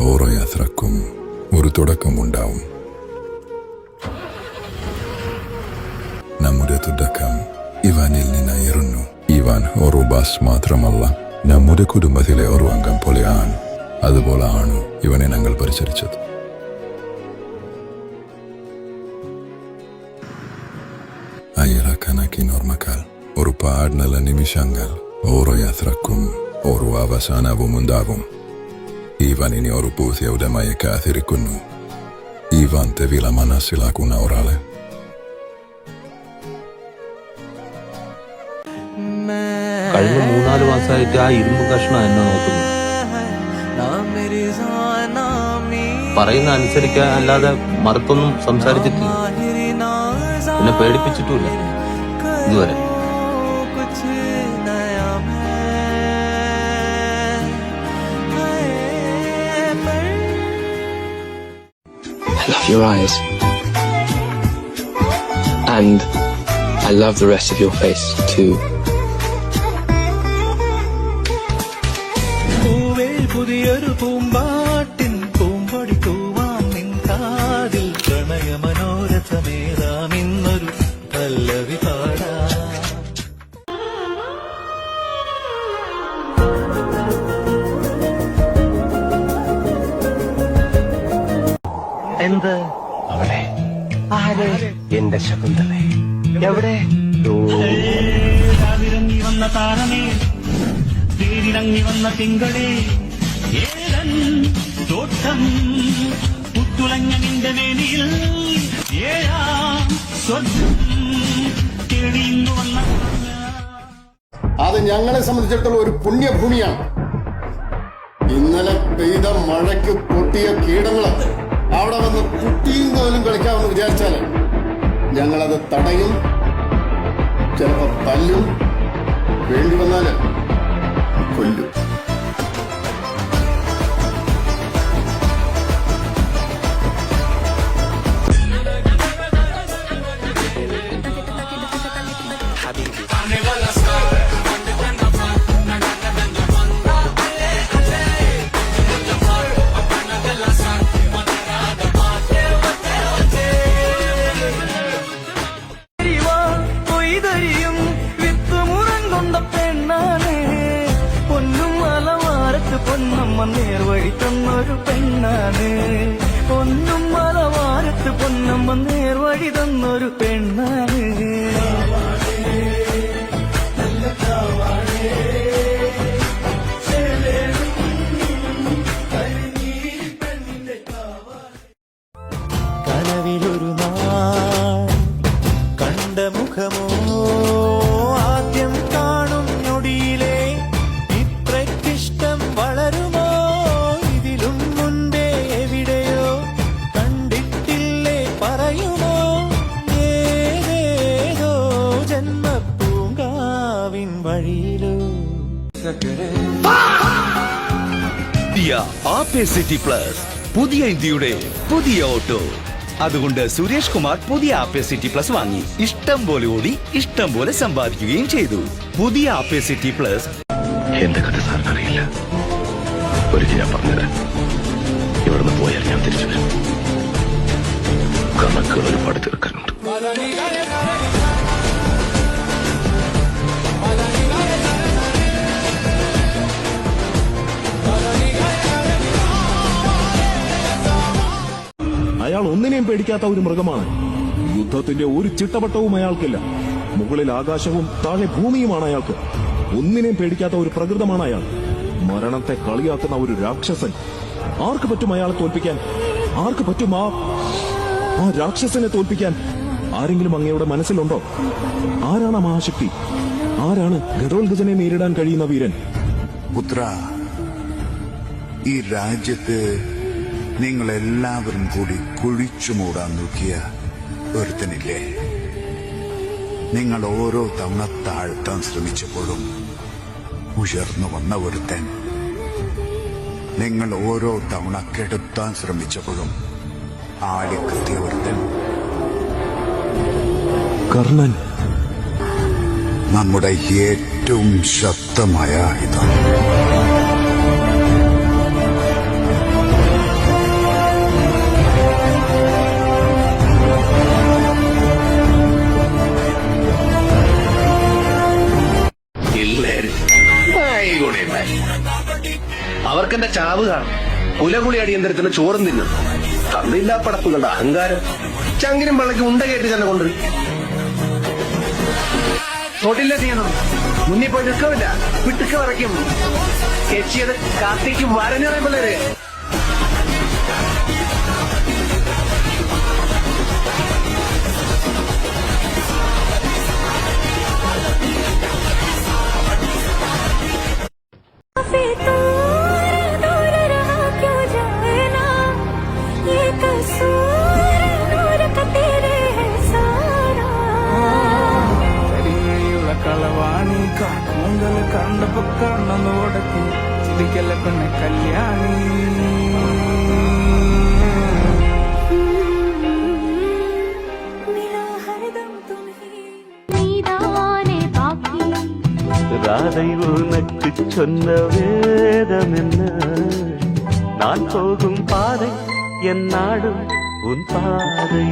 ഓരോ യാത്രക്കും ഒരു തുടക്കമുണ്ടാവും. നമ്മുടെ തുടക്കം ഇവാനിൽ നിന്നായിരുന്നു. ഇവാൻ ഒരു ബസ് മാത്രമല്ല, നമ്മുടെ കുടുംബത്തിലെ ഒരു അംഗം പോലെയാണ്. അതുപോലെയാണ് ഇവനെ ഞങ്ങൾ പരിചരിച്ചത്. ആയിരക്കണക്കിന് ഓർമ്മകൾ, ഒരുപാട് നല്ല നിമിഷങ്ങൾ. ഓരോ യാത്രക്കും ഒരു അവസാനവും ഉണ്ടാകും. ഇവാൻ ഇനി ഒരു പുതിയ ഉടമയെ കാത്തിരിക്കുന്നു. ഇവാൻ തെവില മനസ്സിലാക്കുന്ന ഒരാളെ. കഴിഞ്ഞ 3-4 മാസമായിട്ട് ആ ഇരുമ്പ് കഷ്ണം എന്നെ നോക്കുന്നു. പറയുന്ന അനുസരിക്കാൻ അല്ലാതെ മറുത്തൊന്നും സംസാരിച്ചിട്ടില്ല, എന്നെ പേടിപ്പിച്ചിട്ടുമില്ല ഇതുവരെ. I love your eyes, and I love the rest of your face too. പുതിയൊരു പൂമ്പാട്ടിൻ പൂമ്പൊടി തൂവാൻ നിൻ കാതിൽ പ്രണയ മനോരഥമേറാമിന്നൊരു പല്ലവി പാടാ. എന്ത് അവളെ? ആര്? എന്റെ ശകുന്തളെ. എവിടെ? ഇറങ്ങി വന്ന താരമേ, തേരിറങ്ങി വന്ന തിങ്കളേ, ഏതൻ തോട്ടം പുത്തുളഞ്ഞ നിന്റെ മേനിയിൽ ഏഴാം സ്വർഗം തേടിയിന്നു വന്ന. അത് ഞങ്ങളെ സംബന്ധിച്ചിടത്തോളം ഒരു പുണ്യഭൂമിയാണ്. ഇന്നലെ പെയ്ത മഴയ്ക്ക് പൊട്ടിയ കീടങ്ങള് അവിടെ വന്ന് കുട്ടിയും കോലും കളിക്കാമെന്ന് വിചാരിച്ചാല് ഞങ്ങളത് തടയും, ചിലപ്പോ തല്ലും, വേണ്ടി വന്നാല് കൊല്ലും. പൊന്നമ്മ നേർവഴി തന്നൊരു പെണ്ണാണ്. പൊന്നും മലവാരത്ത് പൊന്നമ്മ നേർവഴി തന്നൊരു പെണ്ണാണ്. കനവിലൊരു നാൾ കണ്ട മുഖമോ ആദ്യം കാണും ഞൊടിയിലെ ഇത്രയ്ക്കിഷ്ടം വളരുമോ? ഇതിലും മുൻപേ എവിടെയോ കണ്ടിട്ടില്ലേ പറയുമോ? ഏതേതോ ജന്മപ്പൂങ്കാവിൻ വഴിയിലോ. ആപേ സിറ്റി പ്ലസ്, പുതിയ ഇന്ത്യയുടെ പുതിയ ഓട്ടോ. അതുകൊണ്ട് സുരേഷ് കുമാർ പുതിയ ആപേ സിറ്റി പ്ലസ് വാങ്ങി ഇഷ്ടം പോലെ ഓടി ഇഷ്ടം പോലെ സമ്പാദിക്കുകയും ചെയ്തു. പുതിയ ആപേ സിറ്റി പ്ലസ്. എന്റെ കഥ സാറിന് അറിയില്ല. ഒരിക്കൽ ഞാൻ പറഞ്ഞുതരാം. ഇവിടുന്ന് പോയാൽ ഞാൻ തിരിച്ചു വരും. കണക്കുകൾ ഒരുപാട് തീർക്കാനുണ്ട്. അയാൾ ഒന്നിനെയും പേടിക്കാത്ത ഒരു മൃഗമാണ്. യുദ്ധത്തിന്റെ ഒരു ചിട്ടവട്ടവും അയാൾക്കില്ല. മുകളിൽ ആകാശവും താഴെ ഭൂമിയുമാണ് അയാൾക്ക്. ഒന്നിനെയും പേടിക്കാത്ത ഒരു പ്രകൃതമാണ് അയാൾ. മരണത്തെ കളിയാക്കുന്ന ഒരു രാക്ഷസൻ. ആർക്ക് പറ്റും അയാളെ തോൽപ്പിക്കാൻ? ആർക്ക് പറ്റും ആ രാക്ഷസനെ തോൽപ്പിക്കാൻ? ആരെങ്കിലും അങ്ങയുടെ മനസ്സിലുണ്ടോ? ആരാണ് മഹാശക്തി? ആരാണ് ഘടോത്കചനെ നേരിടാൻ കഴിയുന്ന വീരൻ? പുത്ര, ഈ രാജ്യത്ത് നിങ്ങളെല്ലാവരും കൂടി കുഴിച്ചു മൂടാൻ നോക്കിയ ഒരുത്തനില്ലേ? നിങ്ങൾ ഓരോ തവണ താഴ്ത്താൻ ശ്രമിച്ചപ്പോഴും ഉയർന്നു വന്ന ഒരുത്തൻ. നിങ്ങൾ ഓരോ തവണ കെടുത്താൻ ശ്രമിച്ചപ്പോഴും ആടിക്കെത്തിയ ഒരുത്തൻ. കർണൻ. നമ്മുടെ ഏറ്റവും ശക്തമായ ആയുധം. എല്ലാരും അവർക്കെന്റെ ചാവ് കാണും. കുലകുളി അടിയന്തരത്തിന് ചോറും തിന്നും. തന്നില്ലാ പടപ്പുകളുടെ അഹങ്കാരം. ചങ്ങിനും പള്ളക്ക് ഉണ്ട കയറ്റി തന്നെ കൊണ്ട് തൊട്ടില്ല ചെയ്യണം. മുന്നിൽ പോയി നിൽക്കവില്ല, വിട്ടുക്ക വരയ്ക്കും. കെച്ചിയത് കാർത്തിക്കും വരഞ്ഞറിയ പിള്ളേര്. കളവാണി കാക്കുങ്കൽ കണ്ടപ്പോ കണ്ണോടത്തി ചിരിക്കല്ല പെണ്ണെ കല്യാണി ராதை உனக்கு சொன்ன வேதம் என்ன நான் போகும் பாதை என் நாடும் உன் பாதை